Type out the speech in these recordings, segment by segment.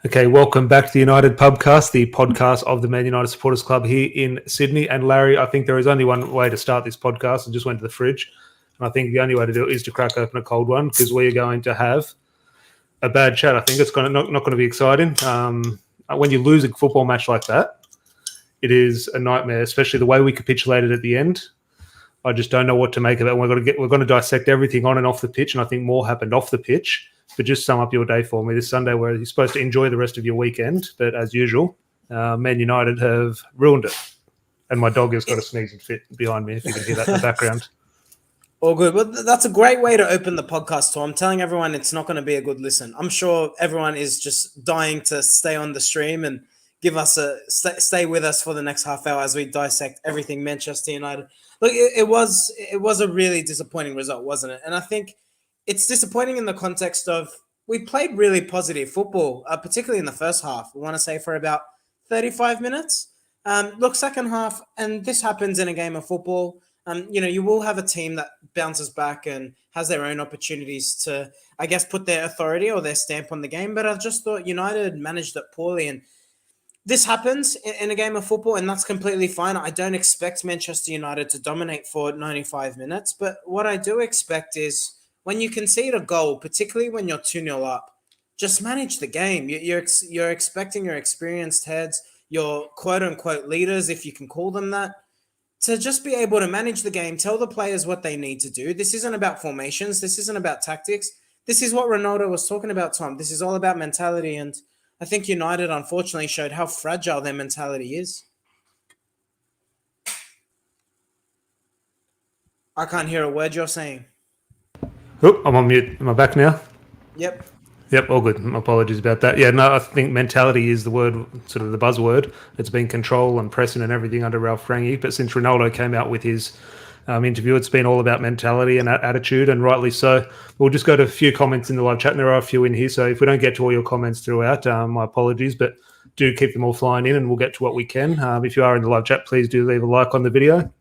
Okay, welcome back to the United Pubcast, the podcast of the Man United Supporters Club here in Sydney. And Larry, I think there is only one way to start this podcast. I just went to the fridge, and I think the only way to do it is to crack open a cold one because we're going to have a bad chat. I think it's not going to be exciting. When you lose a football match like that, it is a nightmare, especially the way we capitulated at the end. I just don't know what to make of it. We're going to dissect everything on and off the pitch, and I think more happened off the pitch. But just sum up your day for me this Sunday, where you're supposed to enjoy the rest of your weekend. But as usual, Man United have ruined it. And my dog has got a sneezing fit behind me, if you can hear that in the background. All good. Well, that's a great way to open the podcast. So I'm telling everyone it's not going to be a good listen. I'm sure everyone is just dying to stay on the stream and give us stay with us for the next half hour as we dissect everything Manchester United. Look, it was a really disappointing result, wasn't it? And I think it's disappointing in the context of we played really positive football, particularly in the first half. We want to say for about 35 minutes. Look, second half, and this happens in a game of football. You will have a team that bounces back and has their own opportunities to, I guess, put their authority or their stamp on the game. But I just thought United managed it poorly. And this happens in a game of football, and that's completely fine. I don't expect Manchester United to dominate for 95 minutes. But what I do expect is when you concede a goal, particularly when you're 2-0 up, just manage the game. You're expecting your experienced heads, your quote-unquote leaders, if you can call them that, to just be able to manage the game, tell the players what they need to do. This isn't about formations. This isn't about tactics. This is what Ronaldo was talking about, Tom. This is all about mentality, and I think United, unfortunately, showed how fragile their mentality is. I can't hear a word you're saying. Oh, I'm on mute. Am I back now? Yep, all good. Apologies about that. Yeah, no, I think mentality is the word, sort of the buzzword. It's been control and pressing and everything under Ralph Rangnick. But since Ronaldo came out with his interview, it's been all about mentality and attitude, and rightly so. We'll just go to a few comments in the live chat, and there are a few in here. So if we don't get to all your comments throughout, my apologies, but do keep them all flying in, and we'll get to what we can. If you are in the live chat, please do leave a like on the video.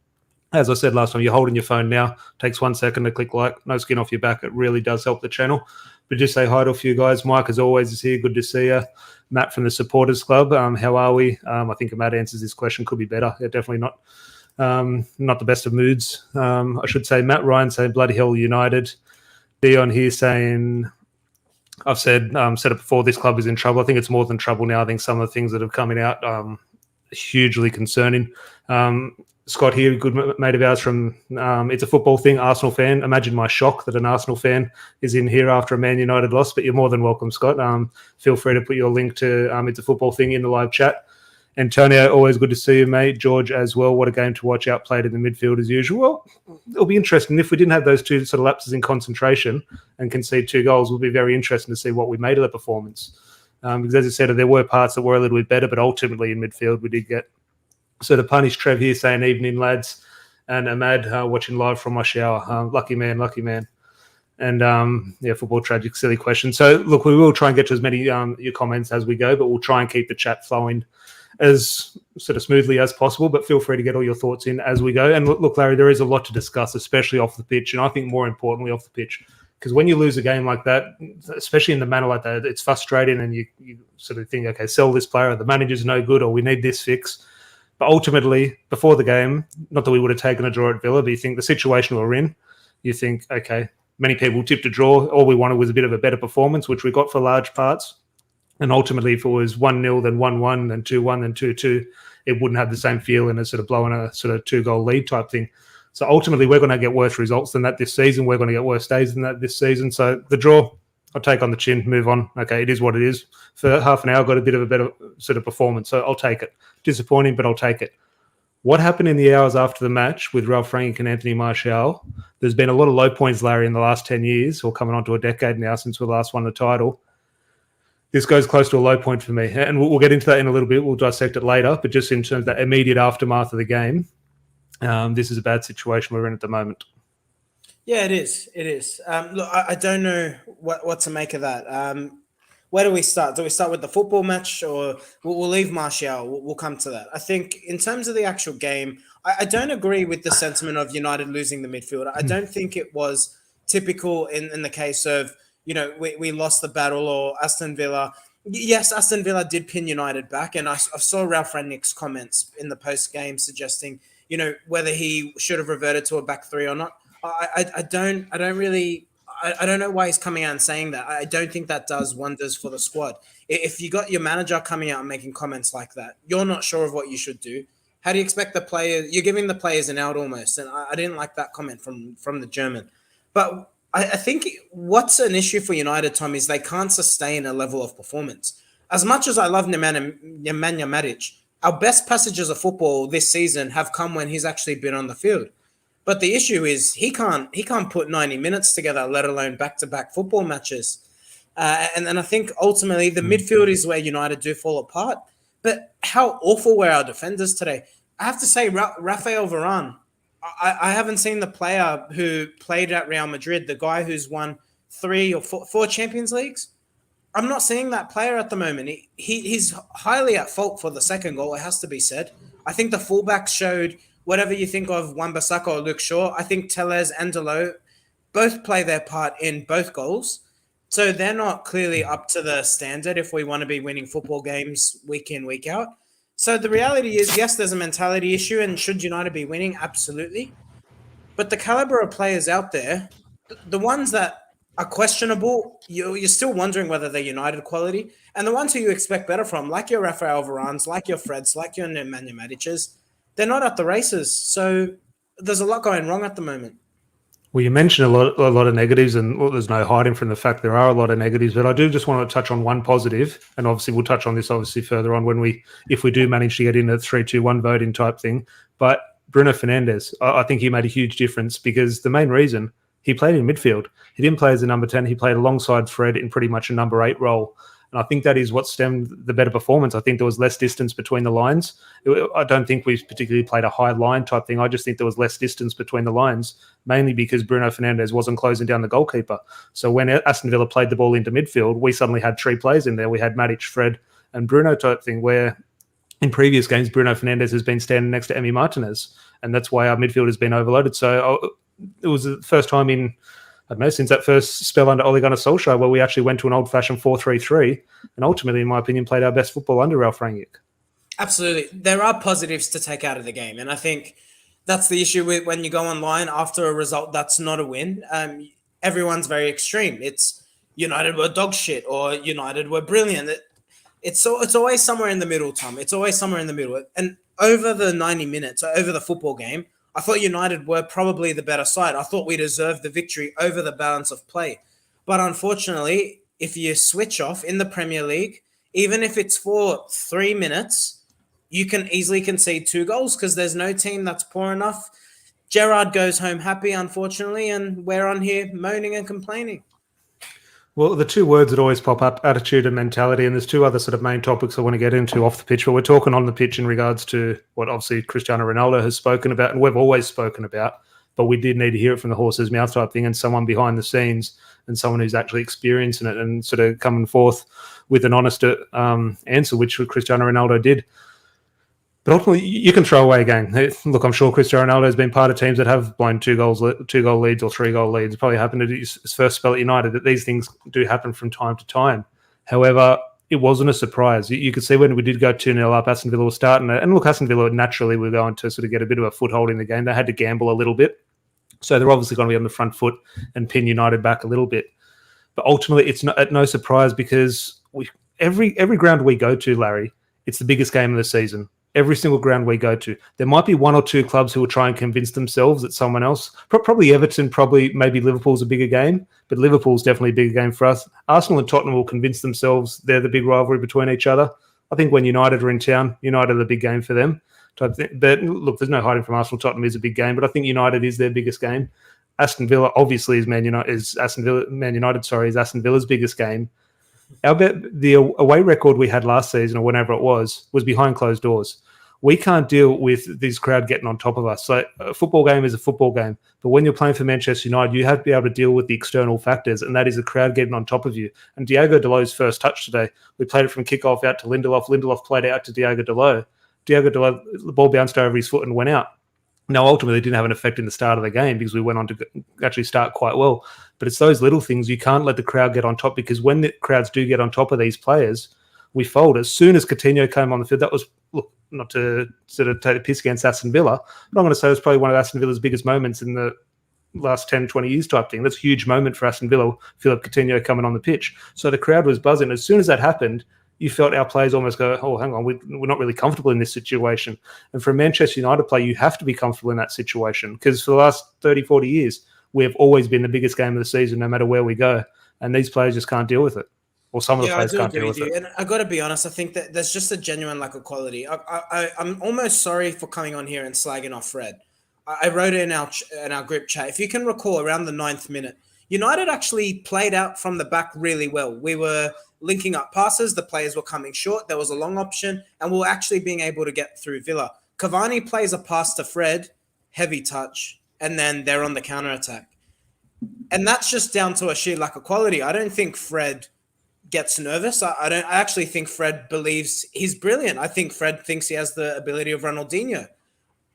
As I said last time, you're holding your phone now. It takes 1 second to click like. No skin off your back. It really does help the channel. But just say hi to a few guys. Mike, as always, is here. Good to see you. Matt from the Supporters Club. How are we? I think Matt answers this question. Could be better. Yeah, definitely not the best of moods. I should say Matt Ryan saying bloody hell United. Dion here saying, I've said it before, this club is in trouble. I think it's more than trouble now. I think some of the things that have coming out hugely concerning. Scott here, good mate of ours from It's a Football Thing, Arsenal fan. Imagine my shock that an Arsenal fan is in here after a Man United loss, but you're more than welcome, Scott. Feel free to put your link to It's a Football Thing in the live chat. Antonio, always good to see you, mate. George as well. What a game to watch, outplayed in the midfield as usual. Well, it'll be interesting. If we didn't have those two sort of lapses in concentration and concede 2 goals, it will be very interesting to see what we made of the performance. Because as I said, there were parts that were a little bit better, but ultimately in midfield we did get. So to punish Trev here saying evening, lads, and Ahmad watching live from my shower. Lucky man. And football tragic, silly question. So look, we will try and get to as many your comments as we go, but we'll try and keep the chat flowing as sort of smoothly as possible. But feel free to get all your thoughts in as we go. And look, Larry, there is a lot to discuss, especially off the pitch, and I think more importantly off the pitch. Because when you lose a game like that, especially in the manner like that, it's frustrating, and you sort of think, okay, sell this player, the manager's no good, or we need this fix. But ultimately, before the game, not that we would have taken a draw at Villa, but you think the situation we're in, you think, okay, many people tipped a draw. All we wanted was a bit of a better performance, which we got for large parts. And ultimately, if it was 1-0, then 1-1, then 2-1, then 2-2, it wouldn't have the same feeling as sort of blowing a sort of 2-goal lead type thing. So ultimately, we're going to get worse results than that this season. We're going to get worse days than that this season. So the draw, I'll take on the chin, move on. Okay, it is what it is. For half an hour, got a bit of a better sort of performance. So I'll take it. Disappointing, but I'll take it. What happened in the hours after the match with Ralph Rangnick and Anthony Martial? There's been a lot of low points, Larry, in the last 10 years, or coming on to a decade now since we last won the title. This goes close to a low point for me. And we'll get into that in a little bit. We'll dissect it later. But just in terms of that immediate aftermath of the game, this is a bad situation we're in at the moment. Yeah, it is. It is. Look, I don't know what to make of that. Where do we start? Do we start with the football match, or we'll leave Martial? We'll come to that. I think in terms of the actual game, I don't agree with the sentiment of United losing the midfield. I don't think it was typical in the case of, we lost the battle, or Aston Villa Yes, Aston Villa did pin United back, and I saw Ralph Rangnick's comments in the post game suggesting, whether he should have reverted to a back three or not. I don't really, I don't know why he's coming out and saying that. I don't think that does wonders for the squad. If you got your manager coming out and making comments like that, you're not sure of what you should do. How do you expect the players? You're giving the players an out almost, and I didn't like that comment from the German. But I think what's an issue for United, Tom, is they can't sustain a level of performance. As much as I love Nemanja Matic, our best passages of football this season have come when he's actually been on the field. But the issue is he can't put 90 minutes together, let alone back-to-back football matches. And I think ultimately the midfield is where United do fall apart. But how awful were our defenders today? I have to say, Rafael Varane, I haven't seen the player who played at Real Madrid, the guy who's won 3 or 4 Champions Leagues. I'm not seeing that player at the moment. He's highly at fault for the second goal, it has to be said. I think the fullbacks showed, whatever you think of Wan-Bissaka or Luke Shaw, I think Tellez and Dalot both play their part in both goals. So they're not clearly up to the standard if we want to be winning football games week in, week out. So the reality is, yes, there's a mentality issue, and should United be winning? Absolutely. But the caliber of players out there, the ones that are questionable, you're still wondering whether they're United quality. And the ones who you expect better from, like your Rafael Varanes, like your Freds, like your Nemanja Matic's, they're not at the races. So there's a lot going wrong at the moment. Well, you mentioned a lot of negatives, and there's no hiding from the fact there are a lot of negatives. But I do just want to touch on one positive, and obviously we'll touch on this further on if we do manage to get in a 3-2-1 voting type thing. But Bruno Fernandez, I think he made a huge difference, because the main reason he played in midfield. He didn't play as a number 10. He played alongside Fred in pretty much a number 8 role. And I think that is what stemmed the better performance. I think there was less distance between the lines. I don't think we particularly played a high line type thing. I just think there was less distance between the lines, mainly because Bruno Fernandez wasn't closing down the goalkeeper. So when Aston Villa played the ball into midfield, we suddenly had 3 players in there. We had Matic, Fred, and Bruno type thing, where in previous games, Bruno Fernandez has been standing next to Emi Martinez, and that's why our midfield has been overloaded. So it was the first time in, I don't know, since that first spell under Ole Gunnar Solskjaer, where we actually went to an old-fashioned 4-3-3, and ultimately, in my opinion, played our best football under Ralph Rangnick. Absolutely. There are positives to take out of the game, and I think that's the issue with when you go online after a result that's not a win. Everyone's very extreme. It's United were dog shit, or United were brilliant. It's always somewhere in the middle, Tom. It's always somewhere in the middle. And over the 90 minutes, over the football game, I thought United were probably the better side. I thought we deserved the victory over the balance of play. But unfortunately, if you switch off in the Premier League, even if it's for 3 minutes, you can easily concede 2 goals, because there's no team that's poor enough. Gerrard goes home happy, unfortunately, and we're on here moaning and complaining. Well, the 2 words that always pop up, attitude and mentality, and there's 2 other sort of main topics I want to get into off the pitch, but we're talking on the pitch in regards to what obviously Cristiano Ronaldo has spoken about, and we've always spoken about, but we did need to hear it from the horse's mouth type thing, and someone behind the scenes, and someone who's actually experiencing it and sort of coming forth with an honest answer, which Cristiano Ronaldo did. But ultimately, you can throw away a game. Look, I'm sure Cristiano Ronaldo has been part of teams that have blown 2-goal leads or 3-goal leads. It probably happened at his first spell at United, that these things do happen from time to time. However, it wasn't a surprise. You could see when we did go 2-0 up, Aston Villa was starting it. And look, Aston Villa naturally were going to sort of get a bit of a foothold in the game. They had to gamble a little bit. So they're obviously going to be on the front foot and pin United back a little bit. But ultimately, it's no surprise, because every ground we go to, Larry, it's the biggest game of the season. Every single ground we go to. There might be 1 or 2 clubs who will try and convince themselves that someone else, probably Everton, maybe Liverpool's a bigger game, but Liverpool's definitely a bigger game for us. Arsenal and Tottenham will convince themselves they're the big rivalry between each other. I think when United are in town, United are the big game for them. But look, there's no hiding from Arsenal. Tottenham is a big game, but I think United is their biggest game. Aston Villa obviously is Man United. Is Aston Villa's biggest game. The away record we had last season, or whenever it was behind closed doors. We can't deal with this crowd getting on top of us. So a football game is a football game. But when you're playing for Manchester United, you have to be able to deal with the external factors, and that is the crowd getting on top of you. And Diogo Dalot's first touch today, we played it from kickoff out to Lindelof. Lindelof played it out to Diogo Dalot. Diogo Dalot, the ball bounced over his foot and went out. Now, ultimately, it didn't have an effect in the start of the game because we went on to actually start quite well. But it's those little things. You can't let the crowd get on top, because when the crowds do get on top of these players, we fold. As soon as Coutinho came on the field, that was, look, not to sort of take a piss against Aston Villa, but I'm going to say it was probably one of Aston Villa's biggest moments in the last 10, 20 years type thing. That's a huge moment for Aston Villa, Philip Coutinho coming on the pitch. So the crowd was buzzing. As soon as that happened, you felt our players almost go, oh, hang on, we're not really comfortable in this situation. And for a Manchester United player, you have to be comfortable in that situation, because for the last 30, 40 years, we have always been the biggest game of the season, no matter where we go. And these players just can't deal with it. Or some of the players can't deal with it. And I got to be honest, I think that there's just a genuine lack of quality. I'm almost sorry for coming on here and slagging off Fred. I wrote it in our group chat. If you can recall, around the 9th minute, United actually played out from the back really well. We were linking up passes. The players were coming short. There was a long option, and we were actually being able to get through Villa. Cavani plays a pass to Fred, heavy touch, and then they're on the counter-attack. And that's just down to a sheer lack of quality. I don't think Fred gets nervous. I actually think Fred believes he's brilliant. I think Fred thinks he has the ability of Ronaldinho.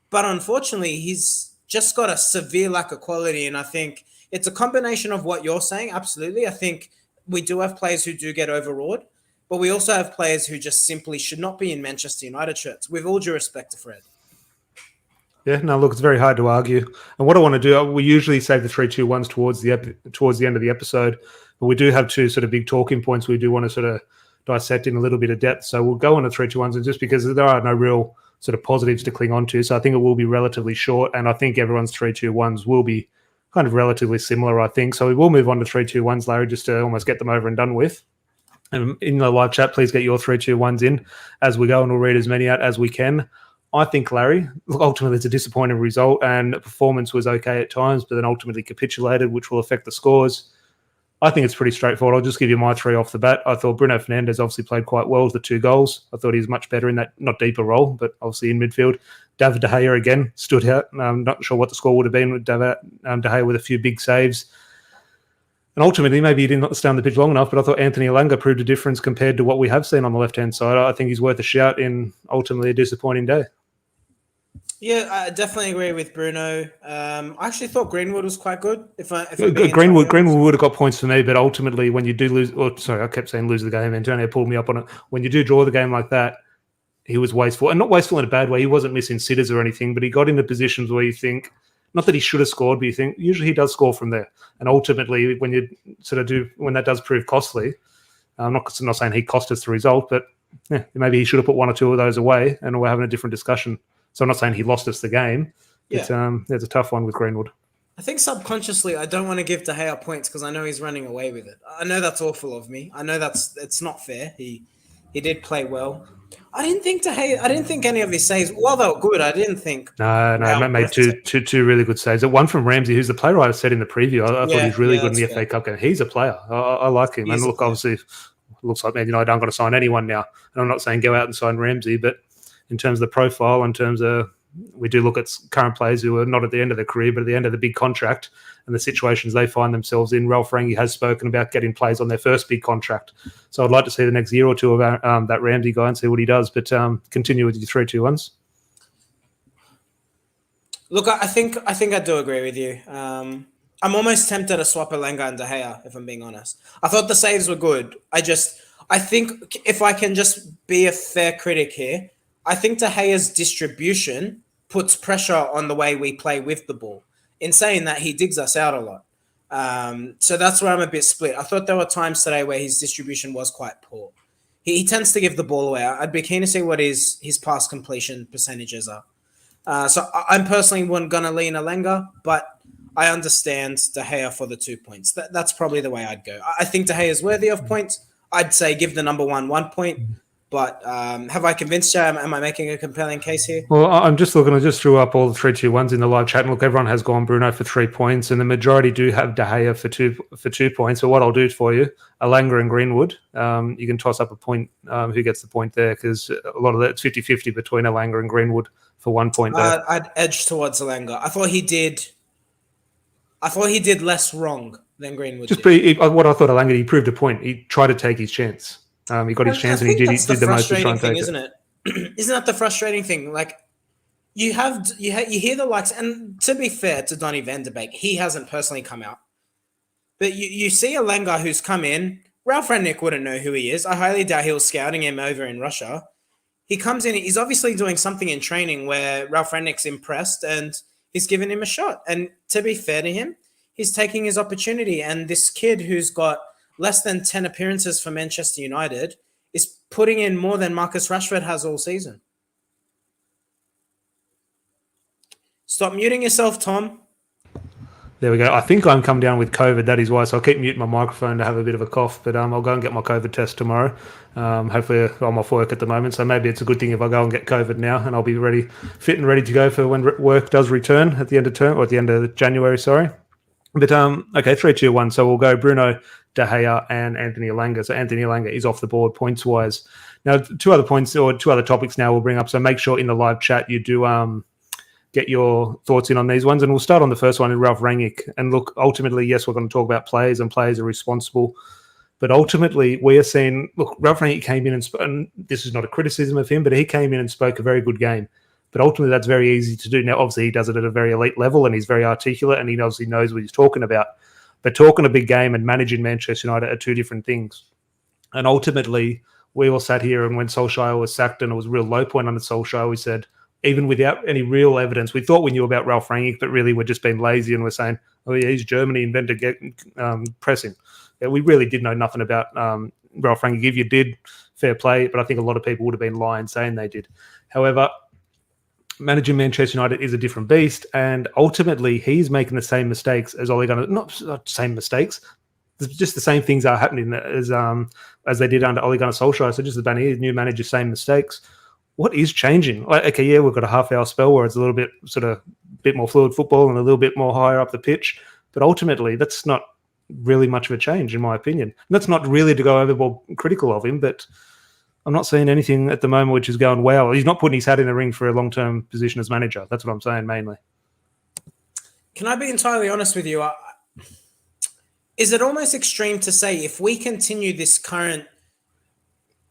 But unfortunately, he's just got a severe lack of quality. And I think it's a combination of what you're saying. Absolutely. I think we do have players who do get overawed, but we also have players who just simply should not be in Manchester United shirts, with all due respect to Fred. Yeah, no, look, it's very hard to argue. And what I want to do, we usually save the 3-2-1s towards the end of the episode, but we do have two sort of big talking points we do want to sort of dissect in a little bit of depth. So we'll go on to 3-2-1s, and just because there are no real sort of positives to cling on to, so I think it will be relatively short, and I think everyone's 3-2-1s will be kind of relatively similar, I think. So we will move on to 3-2-1s, Larry, just to almost get them over and done with. And in the live chat, please get your 3-2-1s in as we go, and we'll read as many out as we can. I think, Larry, ultimately it's a disappointing result, and the performance was okay at times, but then ultimately capitulated, which will affect the scores. I think it's pretty straightforward. I'll just give you my three off the bat. I thought Bruno Fernandez obviously played quite well with the 2 goals. I thought he was much better in that, not deeper role, but obviously in midfield. David De Gea again stood out. I'm not sure what the score would have been with De Gea with a few big saves. And ultimately, maybe he didn't stay on the pitch long enough, but I thought Anthony Elanga proved a difference compared to what we have seen on the left-hand side. I think he's worth a shout in ultimately a disappointing day. Yeah, I definitely agree with Bruno. I actually thought Greenwood was quite good. Greenwood would have got points for me, but ultimately, when you do lose, I kept saying lose the game. Antonio pulled me up on it. When you do draw the game like that, he was wasteful, and not wasteful in a bad way. He wasn't missing sitters or anything, but he got into positions where you think, not that he should have scored, but you think usually he does score from there. And ultimately, when you sort of when that does prove costly, I'm not saying he cost us the result, but yeah, maybe he should have put 1 or 2 of those away, and we're having a different discussion. So I'm not saying he lost us the game. Yeah. It's a tough one with Greenwood. I think subconsciously I don't want to give De Gea points because I know he's running away with it. I know that's awful of me. I know it's not fair. He did play well. I didn't think any of his saves, while they were good, I didn't think. No, Matt made two really good saves. One from Ramsey, who's the player I said in the preview. I thought he's really good in the FA Cup game. He's a player. I like him. And look, obviously, it looks like Man United aren't going to sign anyone now. And I'm not saying go out and sign Ramsey, but in terms of the profile, in terms of we do look at current players who are not at the end of their career, but at the end of the big contract and the situations they find themselves in. Ralph Rangnick has spoken about getting players on their first big contract. So I'd like to see the next year or two of that Ramsey guy and see what he does. But continue with your 3-2-1s. Look, I think I do agree with you. I'm almost tempted to swap Elanga and De Gea, if I'm being honest. I thought the saves were good. I think if I can just be a fair critic here, I think De Gea's distribution puts pressure on the way we play with the ball. In saying that, he digs us out a lot. So that's where I'm a bit split. I thought there were times today where his distribution was quite poor. He tends to give the ball away. I'd be keen to see what his pass completion percentages are. So I'm personally going to lean Elanga, but I understand De Gea for the 2 points. That's probably the way I'd go. I think De Gea is worthy of points. I'd say give the number 1 point. But have I convinced you? Am I making a compelling case here? Well, I'm just looking. I just threw up all the 3-2-1s in the live chat. And look, everyone has gone Bruno for 3 points, and the majority do have De Gea for 2 points. So what I'll do for you, Elanga and Greenwood, you can toss up a point. Who gets the point there? Because a lot of that, it's 50-50 between Elanga and Greenwood for 1 point there. I'd edge towards Elanga. I thought he did less wrong than Greenwood. What I thought Elanga, he proved a point. He tried to take his chance. He got his chance and he did the most to try and take isn't it? Isn't that the frustrating thing? Like, you hear the likes, and to be fair to Donny van de Beek, he hasn't personally come out. But you see a Langer who's come in. Ralph Rangnick wouldn't know who he is. I highly doubt he was scouting him over in Russia. He comes in, he's obviously doing something in training where Ralph Rangnick's impressed and he's given him a shot. And to be fair to him, he's taking his opportunity. And this kid who's got less than 10 appearances for Manchester United is putting in more than Marcus Rashford has all season. Stop muting yourself, Tom. There we go. I think I'm coming down with COVID. That is why. So I'll keep muting my microphone to have a bit of a cough. But I'll go and get my COVID test tomorrow. Hopefully I'm off work at the moment. So maybe it's a good thing if I go and get COVID now, and I'll be fit and ready to go for when work does return at the end of term, or at the end of January. Sorry. But okay, 3, 2, 1. So we'll go Bruno, De Gea, and Anthony Elanga. So Anthony Elanga is off the board points wise. Now, 2 other points or 2 other topics now we'll bring up. So make sure in the live chat you do get your thoughts in on these ones. And we'll start on the first one in Ralph Rangnick. And look, ultimately, yes, we're going to talk about players, and players are responsible. But ultimately, we are seeing, look, Ralph Rangnick came in and this is not a criticism of him, but he came in and spoke a very good game. But ultimately, that's very easy to do. Now, obviously, he does it at a very elite level, and he's very articulate, and he obviously knows what he's talking about. But talking a big game and managing Manchester United are 2 different things. And ultimately, we all sat here, and when Solskjaer was sacked and it was a real low point under Solskjaer, we said, even without any real evidence, we thought we knew about Ralph Rangnick, but really we're just being lazy and we're saying, oh yeah, he's Germany invented pressing. Yeah, we really did know nothing about Ralph Rangnick. If you did, fair play, but I think a lot of people would have been lying saying they did. However, managing Manchester United is a different beast, and ultimately he's making the same mistakes as Ole Gunnar. Not same mistakes, just the same things are happening as they did under Ole Gunnar Solskjaer. So just the new manager, same mistakes. What is changing? Okay, yeah, we've got a half-hour spell where it's a little bit bit more fluid football and a little bit more higher up the pitch, but ultimately that's not really much of a change, in my opinion. And that's not really to go overboard critical of him, but I'm not seeing anything at the moment which is going well. He's not putting his hat in the ring for a long-term position as manager. That's what I'm saying mainly. Can I be entirely honest with you? Is it almost extreme to say if we continue this current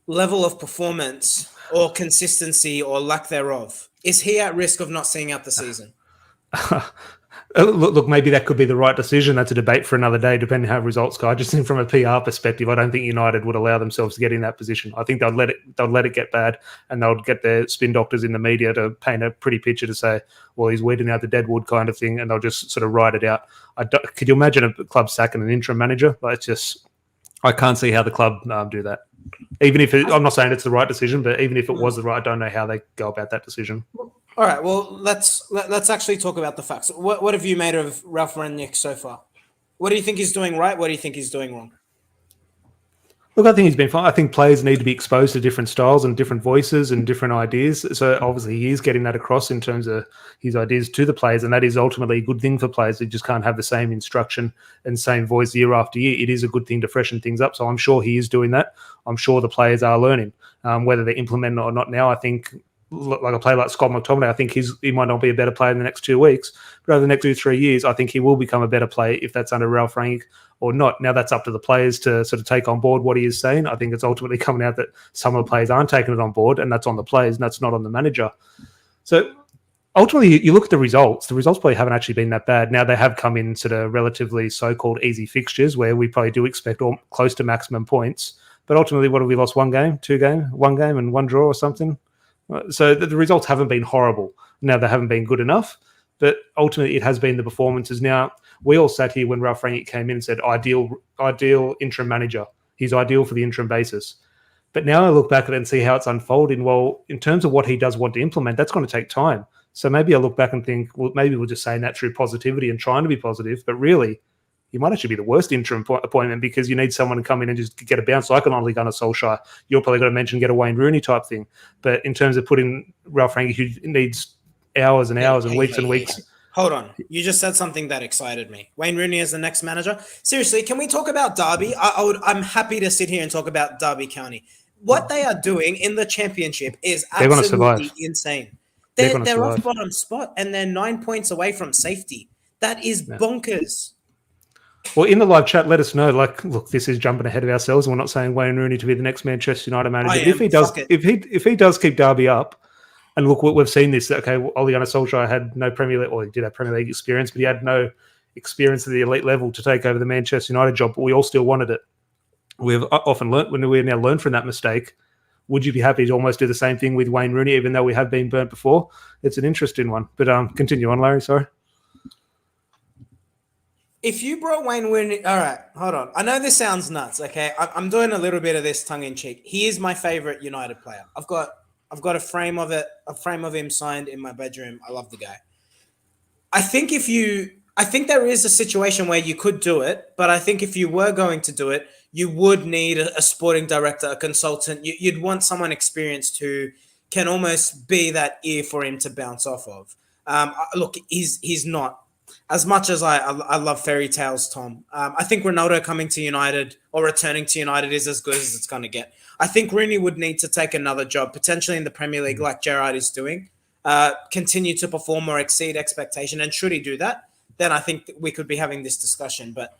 level of performance or consistency or lack thereof, is he at risk of not seeing out the season? Look, maybe that could be the right decision. That's a debate for another day, depending how results go. I just think from a PR perspective, I don't think United would allow themselves to get in that position. I think they'll let it get bad, and they'll get their spin doctors in the media to paint a pretty picture to say, well, he's weeding out the deadwood kind of thing, and they'll just sort of write it out. Could you imagine a club sacking an interim manager? I can't see how the club do that. Even if I'm not saying it's the right decision, but even if it was the right, I don't know how they go about that decision. All right, well, let's actually talk about the facts. What have you made of Ralph Rangnick so far? What do you think he's doing right? What do you think he's doing wrong? Look, I think he's been fine. I think players need to be exposed to different styles and different voices and different ideas. So obviously he is getting that across in terms of his ideas to the players, and that is ultimately a good thing for players. They just can't have the same instruction and same voice year after year. It is a good thing to freshen things up. So I'm sure he is doing that. I'm sure the players are learning. Whether they're implementing it or not now, I think like a player like Scott McTominay, I think he might not be a better player in the next 2 weeks, but over the next 2-3 years, I think he will become a better player if that's under Ralph Rangnick or not. Now that's up to the players to sort of take on board what he is saying. I think it's ultimately coming out that some of the players aren't taking it on board, and that's on the players, and that's not on the manager. So ultimately, you look at the results. The results probably haven't actually been that bad. Now they have come in sort of relatively so-called easy fixtures where we probably do expect close to maximum points. But ultimately, what have we lost? 1 game, 2 games, 1 game and 1 draw or something? So the results haven't been horrible. Now they haven't been good enough, but ultimately it has been the performances. Now we all sat here when Ralph Rangnick came in and said ideal interim manager. He's ideal for the interim basis. But now I look back at it and see how it's unfolding. Well, in terms of what he does want to implement, that's going to take time. So maybe I look back and think, well, maybe we're just saying that through positivity and trying to be positive, but really he might actually be the worst interim appointment because you need someone to come in and just get a bounce like an Ole Gunnar Solskjaer. You're probably going to mention get a Wayne Rooney type thing. But in terms of putting Ralph Rangnick, who needs hours and hours and weeks and weeks. Hold on. You just said something that excited me. Wayne Rooney as the next manager. Seriously, can we talk about Derby? I'm happy to sit here and talk about Derby County. What they are doing in the championship is absolutely insane. They're off bottom spot and they're 9 points away from safety. That is bonkers. Well, in the live chat, let us know. Look, this is jumping ahead of ourselves. We're not saying Wayne Rooney to be the next Manchester United manager. If he does keep Derby up, And look, we've seen this. Okay, Ole Gunnar Solskjaer had no Premier League, or he did have Premier League experience, but he had no experience at the elite level to take over the Manchester United job, but we all still wanted it. We've often learnt, when we now learn from that mistake, would you be happy to almost do the same thing with Wayne Rooney, even though we have been burnt before? It's an interesting one. But continue on, Larry, sorry. If you brought Wayne Rooney, all right, hold on. I know this sounds nuts, okay? I'm doing a little bit of this tongue in cheek. He is my favorite United player. I've got a frame of him signed in my bedroom. I love the guy. I think there is a situation where you could do it, but I think if you were going to do it, you would need a sporting director, a consultant. You'd want someone experienced who can almost be that ear for him to bounce off of. Look, he's not. As much as I love fairy tales, Tom, I think Ronaldo coming to United or returning to United is as good as it's going to get. I think Rooney would need to take another job, potentially in the Premier League like Gerrard is doing, continue to perform or exceed expectation. And should he do that, then I think we could be having this discussion. But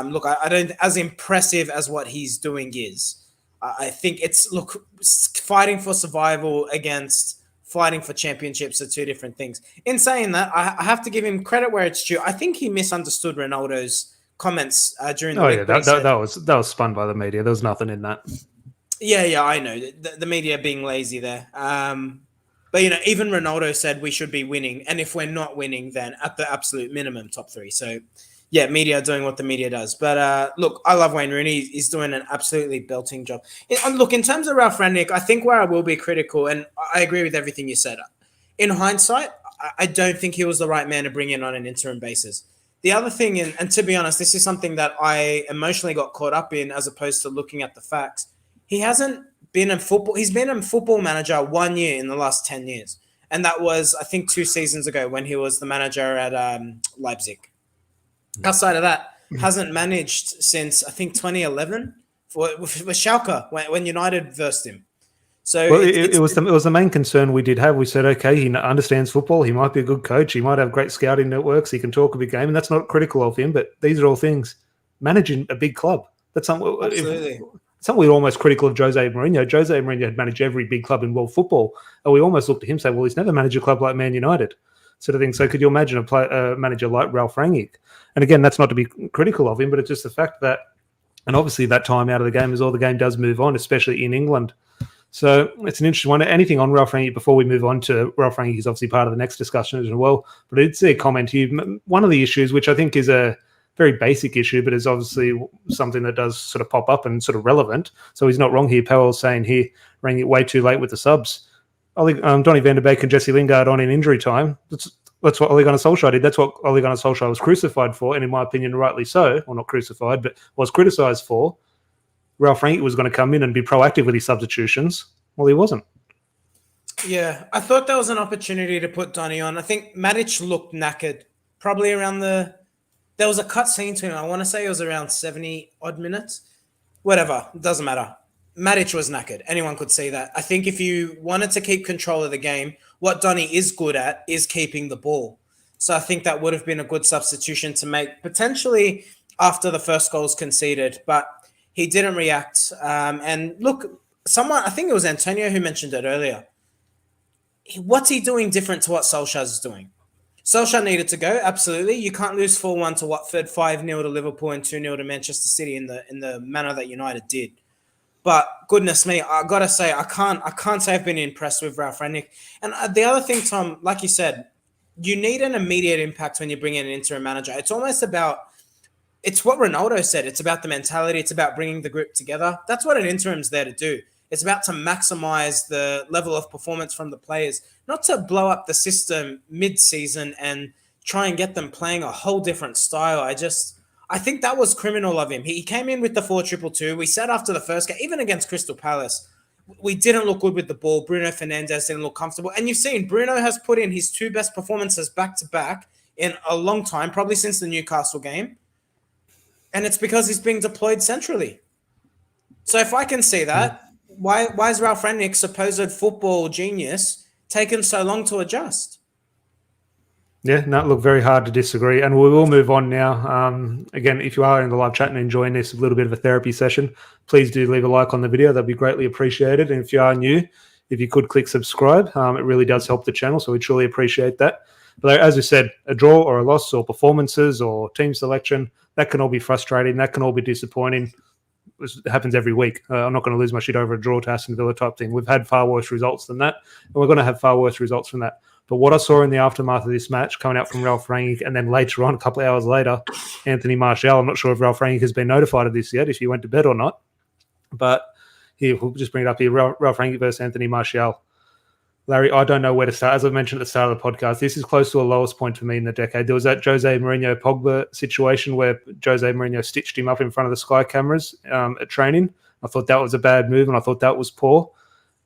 look, I don't, as impressive as what he's doing is, I think it's, look, fighting for survival against fighting for championships are two different things. In saying that, I have to give him credit where it's due. I think he misunderstood Ronaldo's comments during the week. Oh, yeah, that was spun by the media. There was nothing in that. Yeah, I know. The media being lazy there. But, even Ronaldo said we should be winning. And if we're not winning, then at the absolute minimum, top three. So, yeah, media doing what the media does. But, look, I love Wayne Rooney. He's doing an absolutely belting job. And look, in terms of Ralph Rangnick, I think where I will be critical, and I agree with everything you said. In hindsight, I don't think he was the right man to bring in on an interim basis. The other thing, and to be honest, this is something that I emotionally got caught up in as opposed to looking at the facts. He hasn't been in football. He's been a football manager 1 year in the last 10 years. And that was, I think, 2 seasons ago when he was the manager at Leipzig. Outside of that, hasn't managed since, I think, 2011 with Schalke when United versed him. So it was the main concern we did have. We said, okay, he understands football. He might be a good coach. He might have great scouting networks. He can talk a big game. And that's not critical of him, but these are all things. Managing a big club. That's something. Absolutely. Something we were almost critical of Jose Mourinho. Jose Mourinho had managed every big club in world football. And we almost looked at him and said, well, he's never managed a club like Man United. Sort of thing. So could you imagine a manager like Ralph Rangnick? And again, that's not to be critical of him, but it's just the fact that, and obviously that time out of the game is all, the game does move on, especially in England. So it's an interesting one. Anything on Ralph Rangnick before we move on to Ralph Rangnick is obviously part of the next discussion as well. But I did see a comment here. One of the issues, which I think is a very basic issue, but is obviously something that does sort of pop up and sort of relevant. So he's not wrong here. Powell's saying here, Rangnick way too late with the subs. Donny van der Beek and Jesse Lingard on in injury time. That's what Ole Gunnar Solskjaer did. That's what Ole Gunnar Solskjaer was crucified for, and in my opinion, rightly so. Well, not crucified, but was criticised for. Ralph Rangnick was going to come in and be proactive with his substitutions. Well, he wasn't. Yeah, I thought there was an opportunity to put Donny on. I think Matic looked knackered. Probably around there was a cut scene to him. I want to say it was around 70-odd minutes. Whatever, it doesn't matter. Matic was knackered. Anyone could see that. I think if you wanted to keep control of the game, what Donny is good at is keeping the ball. So I think that would have been a good substitution to make potentially after the first goal's conceded, but he didn't react. And look, I think it was Antonio who mentioned it earlier. What's he doing different to what Solskjaer's doing? Solskjaer needed to go, absolutely. You can't lose 4-1 to Watford, 5-0 to Liverpool, and 2-0 to Manchester City in the manner that United did. But goodness me, I gotta say, I can't say I've been impressed with Ralph Rangnick. And the other thing, Tom, like you said, you need an immediate impact when you bring in an interim manager. It's almost about, it's what Ronaldo said. It's about the mentality. It's about bringing the group together. That's what an interim's there to do. It's about to maximize the level of performance from the players, not to blow up the system mid-season and try and get them playing a whole different style. I think that was criminal of him. He came in with the 4-2-2. We said after the first game, even against Crystal Palace, we didn't look good with the ball. Bruno Fernandez didn't look comfortable. And you've seen Bruno has put in his 2 best performances back-to-back in a long time, probably since the Newcastle game. And it's because he's being deployed centrally. So if I can see that, why is Ralph Rangnick, supposed football genius, taken so long to adjust? Yeah, no, look, very hard to disagree. And we will move on now. Again, if you are in the live chat and enjoying this, a little bit of a therapy session, please do leave a like on the video. That'd be greatly appreciated. And if you are new, if you could click subscribe. It really does help the channel, so we truly appreciate that. But as we said, a draw or a loss or performances or team selection, that can all be frustrating. That can all be disappointing. It happens every week. I'm not going to lose my shit over a draw to Aston Villa type thing. We've had far worse results than that, and we're going to have far worse results from that. But what I saw in the aftermath of this match, coming out from Ralph Rangnick, and then later on, a couple of hours later, Anthony Martial, I'm not sure if Ralph Rangnick has been notified of this yet, if he went to bed or not. But here, we'll just bring it up here. Ralph Rangnick versus Anthony Martial. Larry, I don't know where to start. As I mentioned at the start of the podcast, this is close to a lowest point for me in the decade. There was that Jose Mourinho Pogba situation where Jose Mourinho stitched him up in front of the Sky cameras at training. I thought that was a bad move, and I thought that was poor.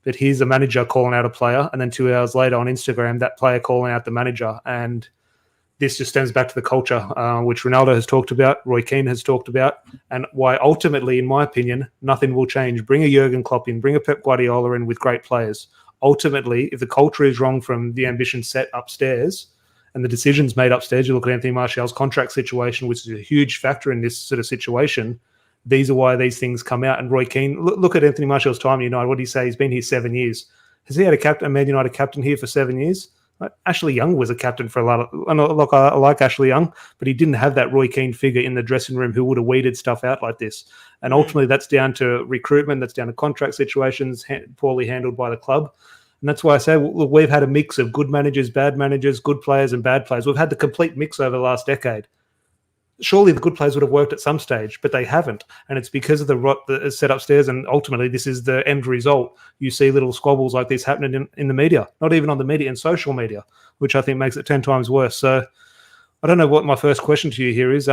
But here's a manager calling out a player, and then 2 hours later on Instagram, that player calling out the manager. And this just stems back to the culture, which Ronaldo has talked about, Roy Keane has talked about, and why ultimately, in my opinion, nothing will change. Bring a Jurgen Klopp in, bring a Pep Guardiola in with great players. Ultimately, if the culture is wrong from the ambition set upstairs and the decisions made upstairs, you look at Anthony Martial's contract situation, which is a huge factor in this sort of situation. These are why these things come out. And Roy Keane, look at Anthony Martial's time at United. What did he say? He's been here 7 years. Has he had a Man United captain here for 7 years? Ashley Young was a captain for a lot of. Look, I like Ashley Young, but he didn't have that Roy Keane figure in the dressing room who would have weeded stuff out like this. And ultimately, that's down to recruitment. That's down to contract situations poorly handled by the club. And that's why I say, look, we've had a mix of good managers, good players, and bad players. We've had the complete mix over the last decade. Surely the good players would have worked at some stage, but they haven't. And it's because of the rot that is set upstairs. And ultimately, this is the end result. You see little squabbles like this happening in the media, not even on the media, in social media, which I think makes it 10 times worse. So I don't know what my first question to you here is.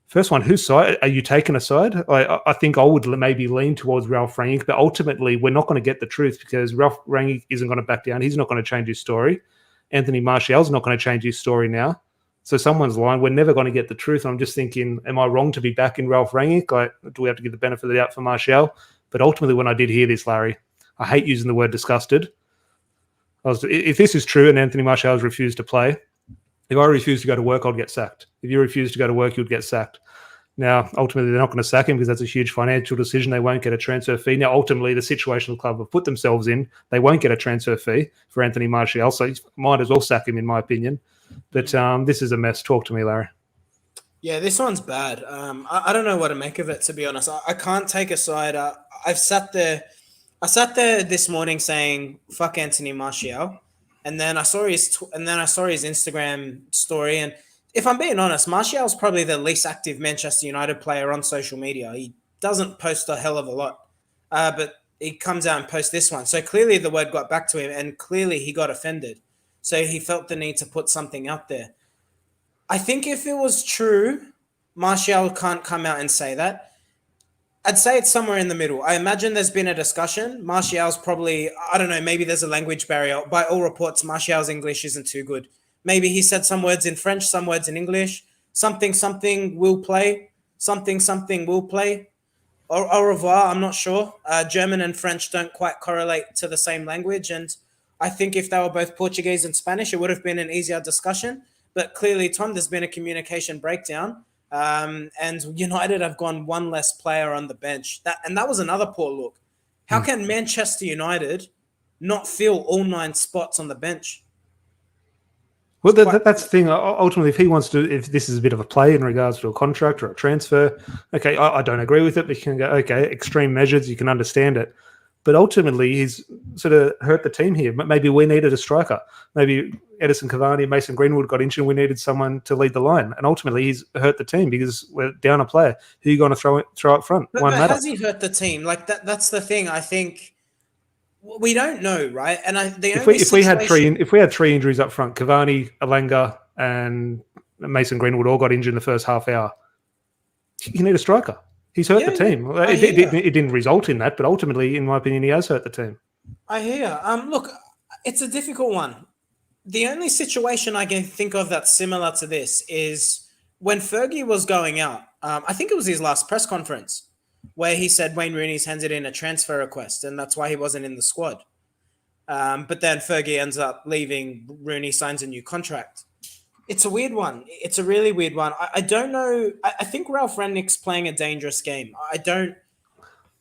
First one, whose side? Are you taking a side? I think I would maybe lean towards Ralph Rangnick, but ultimately we're not going to get the truth because Ralph Rangnick isn't going to back down. He's not going to change his story. Anthony Martial's not going to change his story now. So someone's lying. We're never going to get the truth. I'm just thinking, am I wrong to be back in Ralph Rangnick? Do we have to give the benefit of the doubt for Martial? But ultimately, when I did hear this, Larry, I hate using the word disgusted. If this is true and Anthony Martial has refused to play, if I refuse to go to work, I'll get sacked. If you refuse to go to work, you'd get sacked. Now, ultimately, they're not going to sack him because that's a huge financial decision. They won't get a transfer fee. Now, ultimately, the situation the club have put themselves in, they won't get a transfer fee for Anthony Martial, so you might as well sack him, in my opinion. But this is a mess. Talk to me, Larry. Yeah, this one's bad. I don't know what to make of it, to be honest. I can't take a side. I sat there this morning saying "fuck Anthony Martial," and then I saw his Instagram story. And if I'm being honest, Martial's probably the least active Manchester United player on social media. He doesn't post a hell of a lot, but he comes out and posts this one. So clearly the word got back to him, and clearly he got offended. So he felt the need to put something out there. I think if it was true, Martial can't come out and say that. I'd say it's somewhere in the middle. I imagine there's been a discussion. Martial's probably, I don't know, maybe there's a language barrier. By all reports, Martial's English isn't too good. Maybe he said some words in French, some words in English. Something will play. Something will play. Au revoir, I'm not sure. German and French don't quite correlate to the same language. And I think if they were both Portuguese and Spanish, it would have been an easier discussion. But clearly, Tom, there's been a communication breakdown. And United have gone one less player on the bench. That was another poor look. How can Manchester United not fill all 9 spots on the bench? Well, that's the thing. Ultimately, if this is a bit of a play in regards to a contract or a transfer, okay, I don't agree with it, but you can go, okay, extreme measures, you can understand it. But ultimately, he's sort of hurt the team here. Maybe we needed a striker. Maybe Edison Cavani, Mason Greenwood got injured. We needed someone to lead the line. And ultimately, he's hurt the team because we're down a player. Who are you going to throw up front? But has he hurt the team? Like that's the thing. I think we don't know, right? And if we had 3 injuries up front, Cavani, Alanga, and Mason Greenwood all got injured in the first half hour, you need a striker. He's hurt the team. It didn't result in that, but ultimately, in my opinion, he has hurt the team. I hear. Look, it's a difficult one. The only situation I can think of that's similar to this is when Fergie was going out. I think it was his last press conference where he said Wayne Rooney's handed in a transfer request, and that's why he wasn't in the squad. But then Fergie ends up leaving. Rooney signs a new contract. It's a weird one. It's a really weird one. I don't know. I think Ralph Rangnick's playing a dangerous game.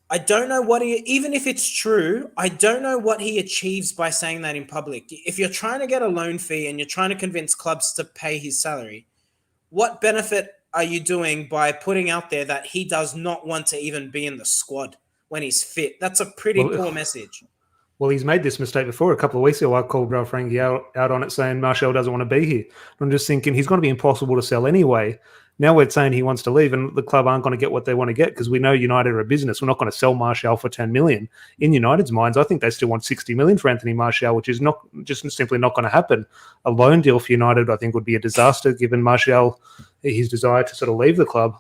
I don't know what even if it's true, I don't know what he achieves by saying that in public. If you're trying to get a loan fee and you're trying to convince clubs to pay his salary, what benefit are you doing by putting out there that he does not want to even be in the squad when he's fit? That's a pretty poor message. Well, he's made this mistake before. A couple of weeks ago, I called Ralph Rangnick out on it saying Martial doesn't want to be here. I'm just thinking he's going to be impossible to sell anyway. Now we're saying he wants to leave and the club aren't going to get what they want to get because we know United are a business. We're not going to sell Martial for 10 million. In United's minds, I think they still want 60 million for Anthony Martial, which is not just simply not going to happen. A loan deal for United, I think, would be a disaster given Martial his desire to sort of leave the club.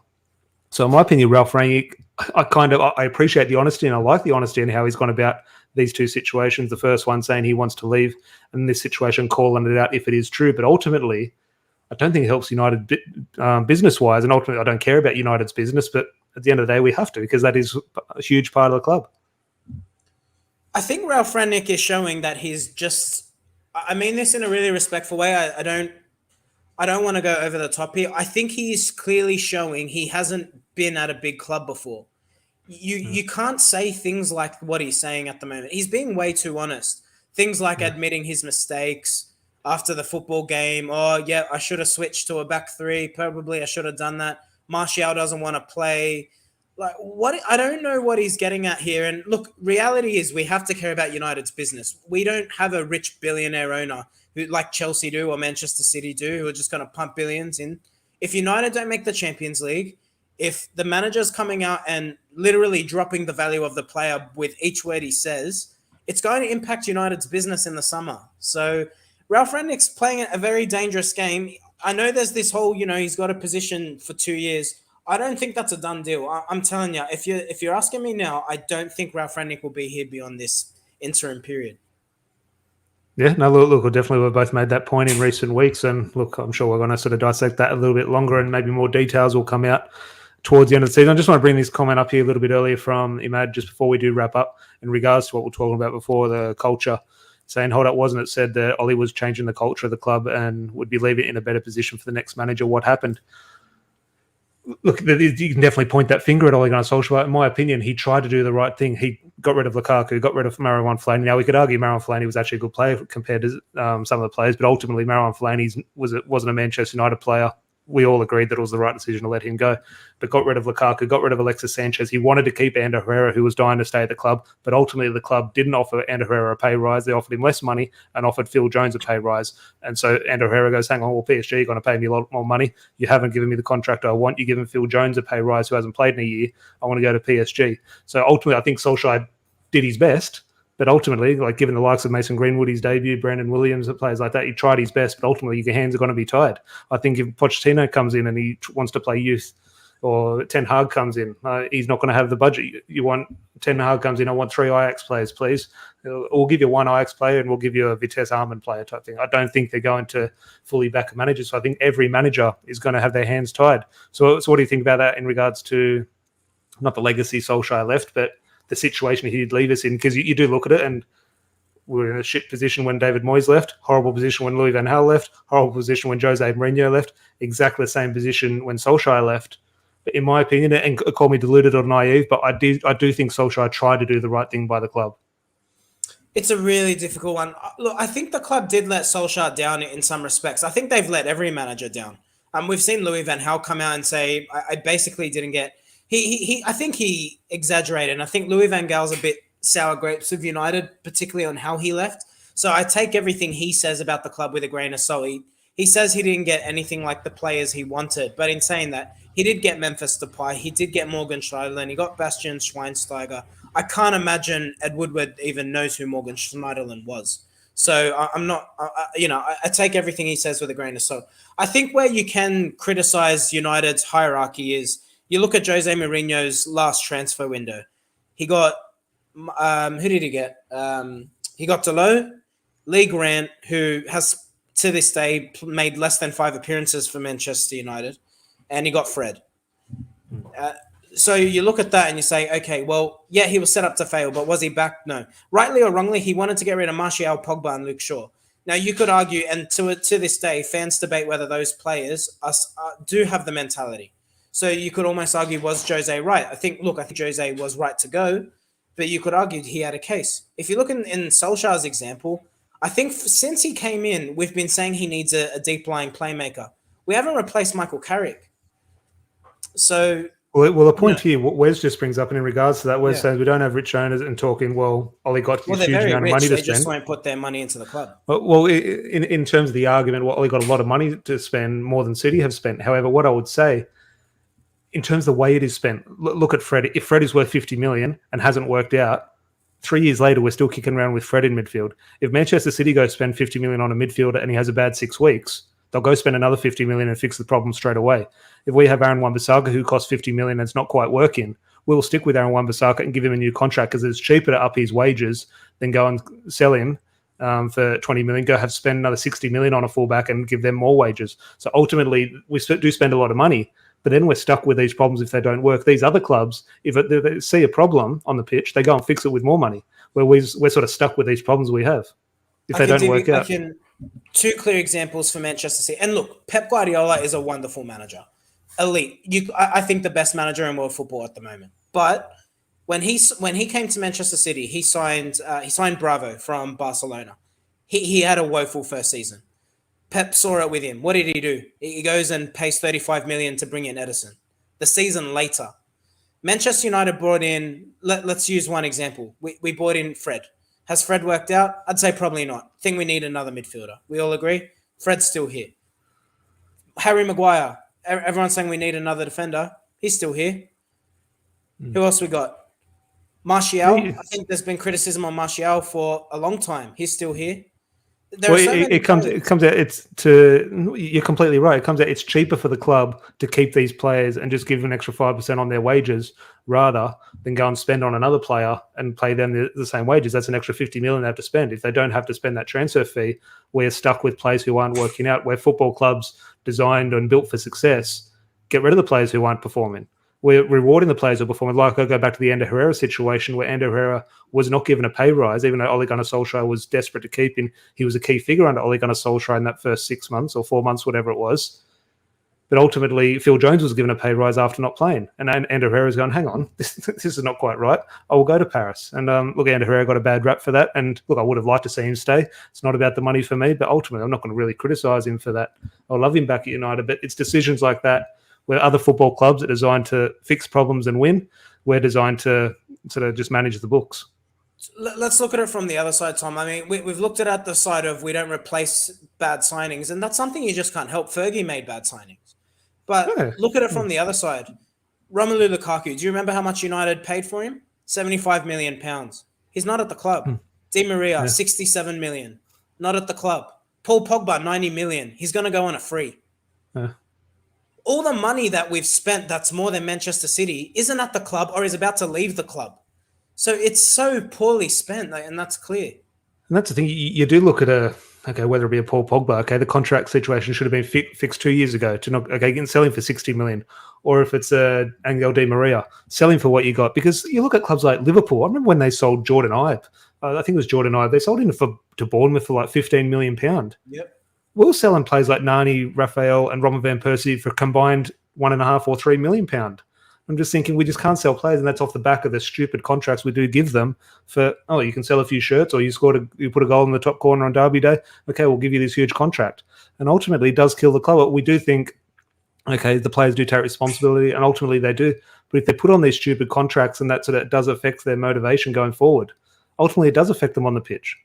So in my opinion, Ralph Rangnick, I appreciate the honesty and I like the honesty in how he's gone about these two situations. The first one saying he wants to leave and this situation calling it out if it is true. But ultimately, I don't think it helps United business-wise. And ultimately, I don't care about United's business. But at the end of the day, we have to because that is a huge part of the club. I think Ralph Rangnick is showing that he's just... I mean this in a really respectful way. I don't want to go over the top here. I think he's clearly showing he hasn't been at a big club before. You can't say things like what he's saying at the moment. He's being way too honest. Things like admitting his mistakes after the football game. Oh, yeah, I should have switched to a back three. Probably I should have done that. Martial doesn't want to play. Like what? I don't know what he's getting at here. And look, reality is we have to care about United's business. We don't have a rich billionaire owner who, like Chelsea do or Manchester City do, who are just going to pump billions in. If United don't make the Champions League, if the manager's coming out and literally dropping the value of the player with each word he says, it's going to impact United's business in the summer. So Ralph Rangnick's playing a very dangerous game. I know there's this whole, he's got a position for 2 years. I don't think that's a done deal. I'm telling you, if you're asking me now, I don't think Ralph Rangnick will be here beyond this interim period. Yeah, no, look, we've both made that point in recent weeks. And look, I'm sure we're going to sort of dissect that a little bit longer and maybe more details will come out towards the end of the season. I just want to bring this comment up here a little bit earlier from Imad, just before we do wrap up, in regards to what we're talking about before, the culture. Saying, hold up, wasn't it said that Ollie was changing the culture of the club and would be leaving it in a better position for the next manager? What happened? Look, you can definitely point that finger at Ole Gunnar Solskjaer. In my opinion, he tried to do the right thing. He got rid of Lukaku, got rid of Marouane Fellaini. Now, we could argue Marouane Fellaini was actually a good player compared to some of the players, but ultimately Marouane Fellaini wasn't a Manchester United player. We all agreed that it was the right decision to let him go. But got rid of Lukaku, got rid of Alexis Sanchez. He wanted to keep Ander Herrera, who was dying to stay at the club, but ultimately the club didn't offer Ander Herrera a pay rise. They offered him less money and offered Phil Jones a pay rise. And so Ander Herrera goes, hang on, well, PSG are going to pay me a lot more money. You haven't given me the contract I want. You're giving Phil Jones a pay rise who hasn't played in a year. I want to go to PSG. So ultimately, I think Solskjaer did his best. But ultimately, like given the likes of Mason Greenwood, his debut, Brandon Williams, and players like that, he tried his best, but ultimately your hands are going to be tied. I think if Pochettino comes in and he wants to play youth, or Ten Hag comes in, he's not going to have the budget. You want Ten Hag comes in, I want 3 Ajax players, please. We'll give you 1 Ajax player and we'll give you a Vitesse Armand player type thing. I don't think they're going to fully back a manager. So I think every manager is going to have their hands tied. So what do you think about that in regards to not the legacy Solskjaer left, but the situation he'd leave us in? Because you do look at it and we're in a shit position when David Moyes left, horrible position when Louis van Gaal left, horrible position when Jose Mourinho left, exactly the same position when Solskjaer left. But in my opinion, and call me deluded or naive, but I do think Solskjaer tried to do the right thing by the club. It's a really difficult one. Look, I think the club did let Solskjaer down in some respects. I think they've let every manager down. We've seen Louis van Gaal come out and say, I basically didn't get... I think he exaggerated. And I think Louis van Gaal's a bit sour grapes with United, particularly on how he left. So I take everything he says about the club with a grain of salt. He says he didn't get anything like the players he wanted. But in saying that, he did get Memphis Depay. He did get Morgan Schneiderlin. He got Bastian Schweinsteiger. I can't imagine Ed Woodward even knows who Morgan Schneiderlin was. So I'm not, I take everything he says with a grain of salt. I think where you can criticize United's hierarchy is, you look at Jose Mourinho's last transfer window. He got, who did he get? He got Delot, Lee Grant, who has to this day made less than 5 appearances for Manchester United, and he got Fred. So you look at that and you say, okay, well, yeah, he was set up to fail, but was he back? No. Rightly or wrongly, he wanted to get rid of Martial, Pogba, and Luke Shaw. Now, you could argue, and to this day, fans debate whether those players do have the mentality. So you could almost argue, was Jose right? I think Jose was right to go, but you could argue he had a case. If you look in Solskjaer's example, I think since he came in, we've been saying he needs a deep-lying playmaker. We haven't replaced Michael Carrick. So... Well, the point here, what Wes just brings up, and in regards to that, Wes says we don't have rich owners and talking, well, Ollie got this huge amount of money to spend. They just won't put their money into the club. Well, in terms of the argument, Ollie got a lot of money to spend, more than City have spent. However, what I would say, in terms of the way it is spent, look at Fred. If Fred is worth 50 million and hasn't worked out, 3 years later, we're still kicking around with Fred in midfield. If Manchester City go spend 50 million on a midfielder and he has a bad 6 weeks, they'll go spend another 50 million and fix the problem straight away. If we have Aaron Wan-Bissaka who costs 50 million and it's not quite working, we'll stick with Aaron Wan-Bissaka and give him a new contract because it's cheaper to up his wages than go and sell him for 20 million, go have spend another 60 million on a fullback and give them more wages. So ultimately, we do spend a lot of money, but then we're stuck with these problems if they don't work. These other clubs, if they see a problem on the pitch, they go and fix it with more money, where we're sort of stuck with these problems we have if they don't work out. 2 clear examples for Manchester City. And look, Pep Guardiola is a wonderful manager. Elite. I think the best manager in world football at the moment. But when he came to Manchester City, he signed Bravo from Barcelona. He had a woeful first season. Pep saw it with him. What did he do? He goes and pays 35 million to bring in Edison. The season later, Manchester United brought in, let's use one example. We brought in Fred. Has Fred worked out? I'd say probably not. Think we need another midfielder. We all agree? Fred's still here. Harry Maguire. Everyone's saying we need another defender. He's still here. Who else we got? Martial. I think there's been criticism on Martial for a long time. He's still here. It comes out. You're completely right. It comes out. It's cheaper for the club to keep these players and just give them an extra 5% on their wages rather than go and spend on another player and pay them the same wages. That's an extra 50 million they have to spend. If they don't have to spend that transfer fee, we're stuck with players who aren't working out. Where football clubs designed and built for success, get rid of the players who aren't performing. We're rewarding the players who are performing. Like I go back to the Ander Herrera situation where Ander Herrera was not given a pay rise, even though Ole Gunnar Solskjaer was desperate to keep him. He was a key figure under Ole Gunnar Solskjaer in that first 6 months or 4 months, whatever it was. But ultimately, Phil Jones was given a pay rise after not playing. And Ander Herrera's going, hang on, this is not quite right. I will go to Paris. And look, Ander Herrera got a bad rap for that. And look, I would have liked to see him stay. It's not about the money for me, but ultimately, I'm not going to really criticise him for that. I love him back at United, but it's decisions like that where other football clubs are designed to fix problems and win. We're designed to sort of just manage the books. Let's look at it from the other side, Tom. I mean, we've looked at the side of we don't replace bad signings, and that's something you just can't help. Fergie made bad signings. But look at it from the other side. Romelu Lukaku, do you remember how much United paid for him? £75 million. He's not at the club. Di Maria, 67 million. Not at the club. Paul Pogba, 90 million. He's going to go on a free. All the money that we've spent that's more than Manchester City isn't at the club or is about to leave the club. So it's so poorly spent, and that's clear. And that's the thing. You do look at whether it be a Paul Pogba, the contract situation should have been fixed 2 years ago to not, sell him for 60 million. Or if it's Angel Di Maria, sell him for what you got. Because you look at clubs like Liverpool. I remember when they sold Jordan Ibe. I think it was Jordan Ibe. They sold him to Bournemouth for like £15 million. Yep. We're selling players like Nani, Raphael, and Robin van Persie for combined £1.5 or £3 million. I'm just thinking we just can't sell players, and that's off the back of the stupid contracts we do give them for, you can sell a few shirts or you put a goal in the top corner on Derby Day. Okay, we'll give you this huge contract. And ultimately it does kill the club. We do think, the players do take responsibility, and ultimately they do. But if they put on these stupid contracts and that sort of does affect their motivation going forward, ultimately it does affect them on the pitch.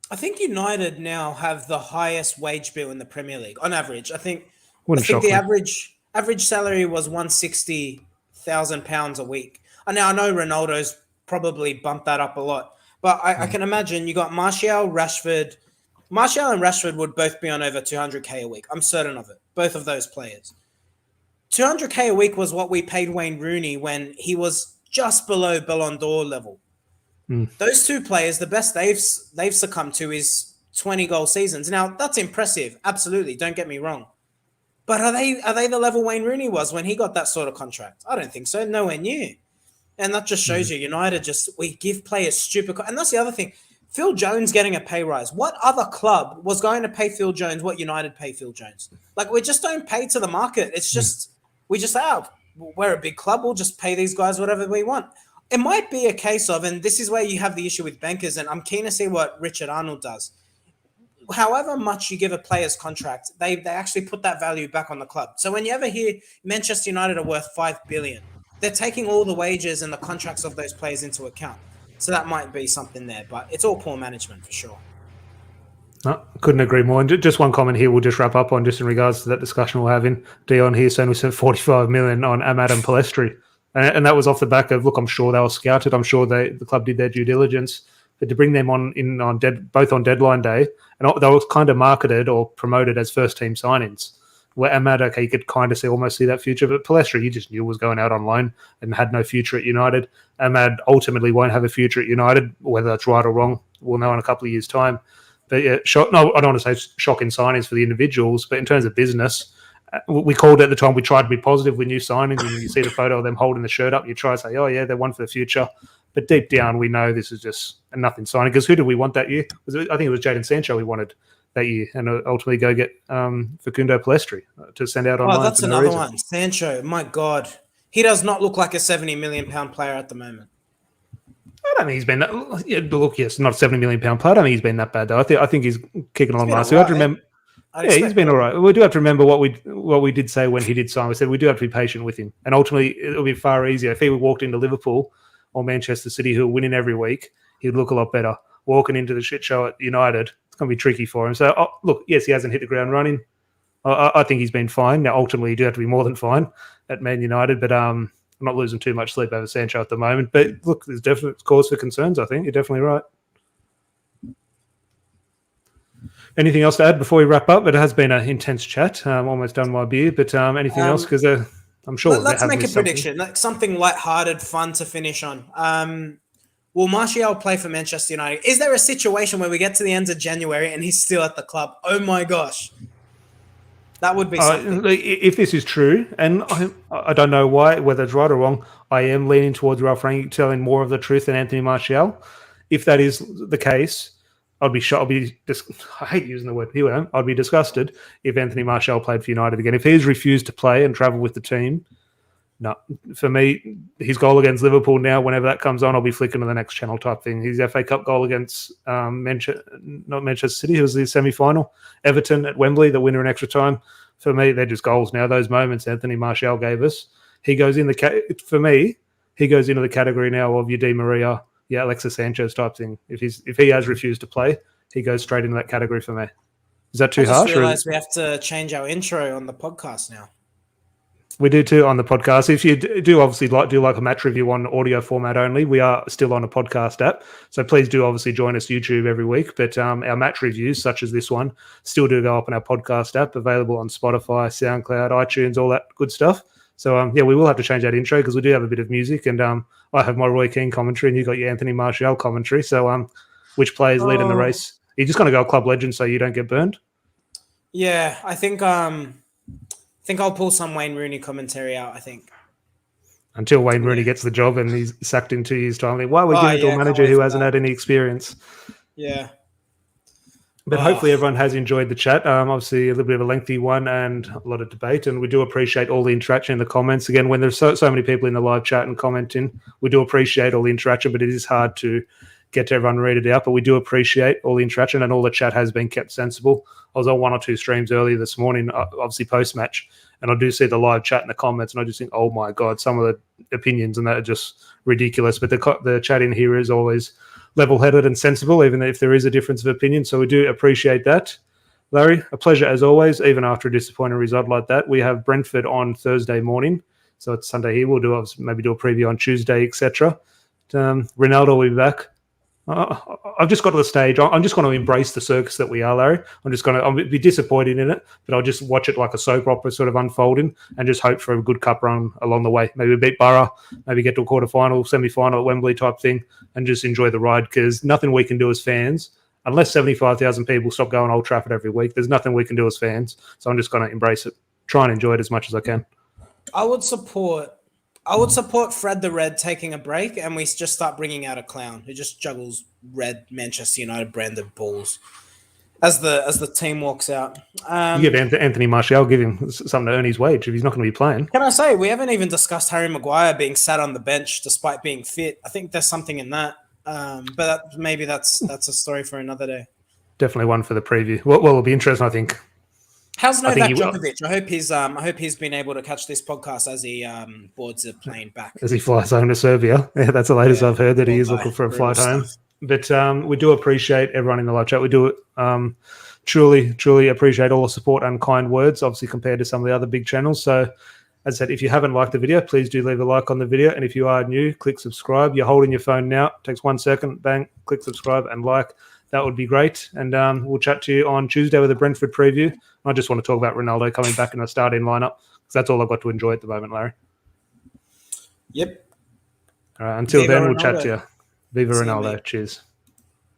I think United now have the highest wage bill in the Premier League on average. I think the average salary was £160,000 a week. And now I know Ronaldo's probably bumped that up a lot, but I can imagine you got Martial and Rashford would both be on over 200k a week. I'm certain of it. Both of those players. 200k a week was what we paid Wayne Rooney when he was just below Ballon d'Or level. Those two players, the best they've succumbed to is 20-goal seasons. Now, that's impressive. Absolutely. Don't get me wrong. But are they the level Wayne Rooney was when he got that sort of contract? I don't think so. Nowhere near. And that just shows you United we give players stupid. And that's the other thing. Phil Jones getting a pay rise. What other club was going to pay Phil Jones what United pay Phil Jones? Like, we just don't pay to the market. It's just, we just have. we're a big club. We'll just pay these guys whatever we want. It might be a case of, and this is where you have the issue with bankers, and I'm keen to see what Richard Arnold does. However much you give a player's contract, they actually put that value back on the club. So when you ever hear Manchester United are worth $5 billion, they're taking all the wages and the contracts of those players into account. So that might be something there, but it's all poor management for sure. No, couldn't agree more. And just one comment here we'll just wrap up on just in regards to that discussion we're having. Dion here saying we spent $45 million on Amad and Palestri. And that was off the back of, look, I'm sure they were scouted. I'm sure the club did their due diligence. But to bring them both on deadline day, and they were kind of marketed or promoted as first-team signings. Where Amad, okay, you could kind of almost see that future. But Palestri, you just knew was going out on loan and had no future at United. Amad ultimately won't have a future at United, whether that's right or wrong. We'll know in a couple of years' time. But yeah, I don't want to say shocking signings for the individuals, but in terms of business, we called it at the time. We tried to be positive with new signings, and you see the photo of them holding the shirt up. You try to say, "Oh yeah, they're one for the future," but deep down, we know this is just a nothing signing. Because who did we want that year? I think it was Jadon Sancho we wanted that year, and ultimately go get Facundo Palestri to send out online. Oh, that's another one. Sancho, my God, he does not look like a £70 million player at the moment. I don't think he's been that. Yeah, look, yes, not a £70 million player. I don't think he's been that bad though. I think he's kicking along nicely. I have to remember. Yeah, he's been all right. We do have to remember what we did say when he did sign. We said we do have to be patient with him, and ultimately it'll be far easier if he walked into Liverpool or Manchester City, who are winning every week. He'd look a lot better. Walking into the shit show at United, it's going to be tricky for him. So look, yes, he hasn't hit the ground running. I think he's been fine. Now, ultimately, you do have to be more than fine at Man United, but I'm not losing too much sleep over Sancho at the moment. But look, there's definite cause for concerns. I think you're definitely right. Anything else to add before we wrap up? It has been an intense chat. I'm almost done my beer, but anything else? Because I'm sure. Let's make a prediction, like something lighthearted, fun to finish on. Will Martial play for Manchester United? Is there a situation where we get to the end of January and he's still at the club? Oh my gosh. That would be something. If this is true, and I don't know why, whether it's right or wrong, I am leaning towards Ralph Rangnick telling more of the truth than Anthony Martial. If that is the case, I'd be shocked. I hate using the word here. I'd be disgusted if Anthony Martial played for United again. If he's refused to play and travel with the team, no. For me, his goal against Liverpool now, whenever that comes on, I'll be flicking to the next channel type thing. His FA Cup goal against not Manchester City, it was the semi-final. Everton at Wembley, the winner in extra time. For me, they're just goals now. Those moments Anthony Martial gave us. He goes in for me, he goes into the category now of your Di Maria, Alexis Sanchez type thing. If he has refused to play, he goes straight into that category for me. Is that too harsh? I just realised we have to change our intro on the podcast now. We do too on the podcast. If you do obviously do a match review on audio format only, we are still on a podcast app. So please do obviously join us YouTube every week. But our match reviews, such as this one, still do go up on our podcast app, available on Spotify, SoundCloud, iTunes, all that good stuff. So we will have to change that intro because we do have a bit of music, and I have my Roy Keane commentary, and you got your Anthony Martial commentary. So which players lead in the race? You're just going to go club legend so you don't get burned? Yeah, I think I'll pull some Wayne Rooney commentary out, I think. Until Wayne Rooney gets the job and he's sacked in 2 years' time. Why are we giving it to a manager who hasn't had any experience? Yeah. But hopefully everyone has enjoyed the chat. Obviously, a little bit of a lengthy one and a lot of debate. And we do appreciate all the interaction in the comments. Again, when there's so many people in the live chat and commenting, we do appreciate all the interaction, but it is hard to get to everyone read it out. But we do appreciate all the interaction, and all the chat has been kept sensible. I was on 1 or 2 streams earlier this morning, obviously post-match, and I do see the live chat in the comments, and I just think, oh my God, some of the opinions and that are just ridiculous. But the chat in here is always level-headed and sensible, even if there is a difference of opinion. So we do appreciate that. Larry, a pleasure as always, even after a disappointing result like that. We have Brentford on Thursday morning, so it's Sunday here. We'll maybe do a preview on Tuesday, etc. Ronaldo will be back. I've just got to the stage. I'm just going to embrace the circus that we are, Larry. I'll be disappointed in it, but I'll just watch it like a soap opera sort of unfolding and just hope for a good cup run along the way. Maybe beat Borough, maybe get to a quarterfinal, semi-final at Wembley type thing, and just enjoy the ride, because nothing we can do as fans, unless 75,000 people stop going Old Trafford every week, there's nothing we can do as fans. So I'm just going to embrace it, try and enjoy it as much as I can. I would support Fred the Red taking a break, and we just start bringing out a clown who just juggles red Manchester United branded balls. as the team walks out. You give Anthony Martial, give him something to earn his wage if he's not going to be playing. Can I say, we haven't even discussed Harry Maguire being sat on the bench despite being fit. I think there's something in that. But maybe that's a story for another day. Definitely one for the preview. Well, it'll be interesting, I think. How's Novak Djokovic? I hope he's been able to catch this podcast as he boards a plane back. As he flies home to Serbia. Yeah, that's the latest I've heard, that he is looking for a flight home. But we do appreciate everyone in the live chat. We do truly appreciate all the support and kind words, obviously compared to some of the other big channels. So as I said, if you haven't liked the video, please do leave a like on the video. And if you are new, click subscribe. You're holding your phone now. It takes 1 second. Bang, click subscribe and like. That would be great. And we'll chat to you on Tuesday with a Brentford preview. I just want to talk about Ronaldo coming back in the starting lineup, because that's all I've got to enjoy at the moment, Larry. Yep. All right, until Viva then, Ronaldo. we'll chat to you. Viva See you, Ronaldo. mate. Cheers.